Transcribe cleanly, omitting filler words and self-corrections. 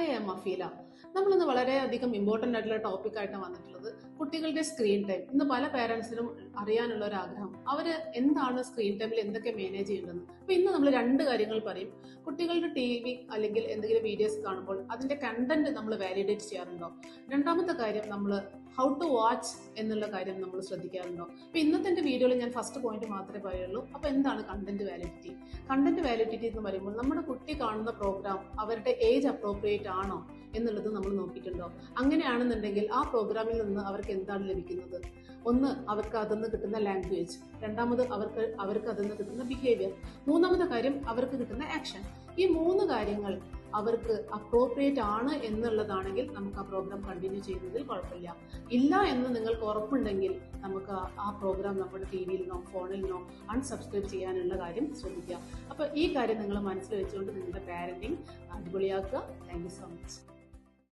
Hi, I M Afeela. നമ്മളിന്ന് വളരെയധികം important ആയിട്ടുള്ള ടോപ്പിക് ആയിട്ടാണ് വന്നിട്ടുള്ളത്. കുട്ടികളുടെ സ്ക്രീൻ ടൈം. ഇന്ന് പല പേരൻസിനും അറിയാനുള്ള ഒരു ആഗ്രഹം, അവര് എന്താണ് സ്ക്രീൻ ടൈമിൽ എന്തൊക്കെ മാനേജ് ചെയ്യേണ്ടതെന്ന്. അപ്പൊ ഇന്ന് നമ്മൾ രണ്ട് കാര്യങ്ങൾ പറയും. കുട്ടികളുടെ TV അല്ലെങ്കിൽ എന്തെങ്കിലും വീഡിയോസ് കാണുമ്പോൾ അതിന്റെ കണ്ടന്റ് നമ്മൾ വാലിഡേറ്റ് ചെയ്യാറുണ്ടോ? രണ്ടാമത്തെ കാര്യം, നമ്മൾ ഹൗ ടു വാച്ച് എന്നുള്ള കാര്യം നമ്മൾ ശ്രദ്ധിക്കാറുണ്ടോ? അപ്പൊ ഇന്നത്തെ വീഡിയോയിൽ ഞാൻ ഫസ്റ്റ് പോയിന്റ് മാത്രമേ പറയുള്ളൂ. അപ്പൊ എന്താണ് കണ്ടന്റ് വാലിഡിറ്റി? കണ്ടന്റ് വാലിഡിറ്റി എന്ന് പറയുമ്പോൾ നമ്മുടെ കുട്ടി കാണുന്ന പ്രോഗ്രാം അവരുടെ ഏജ് അപ്രോപ്രിയേറ്റ് ആണോ എന്നുള്ളത് നമ്മൾ നോക്കിയിട്ടുണ്ടോ? അങ്ങനെയാണെന്നുണ്ടെങ്കിൽ ആ പ്രോഗ്രാമിൽ നിന്ന് അവർക്ക് എന്താണ് ലഭിക്കുന്നത്? ഒന്ന്, അവർക്ക് അതിൽ കിട്ടുന്ന ലാംഗ്വേജ്. രണ്ടാമത്, അവർക്ക് അതിൽ നിന്ന് കിട്ടുന്ന ബിഹേവിയർ. മൂന്നാമത്തെ കാര്യം, അവർക്ക് കിട്ടുന്ന ആക്ഷൻ. ഈ മൂന്ന് കാര്യങ്ങൾ അവർക്ക് അപ്രോപ്രിയേറ്റ് ആണ് എന്നുള്ളതാണെങ്കിൽ നമുക്ക് ആ പ്രോഗ്രാം കണ്ടിന്യൂ ചെയ്യുന്നതിൽ കുഴപ്പമില്ല. ഇല്ല എന്ന് നിങ്ങൾക്ക് ഉറപ്പുണ്ടെങ്കിൽ നമുക്ക് ആ പ്രോഗ്രാം നമ്മുടെ TV യിലോ ഫോണിലോ അൺസബ്സ്ക്രൈബ് ചെയ്യാനുള്ള കാര്യം ശ്രദ്ധിക്കുക. അപ്പൊ ഈ കാര്യം നിങ്ങൾ മനസ്സിൽ വെച്ചുകൊണ്ട് നിങ്ങളുടെ പാരന്റിങ് അടിപൊളിയാക്കുക. Thank you so much.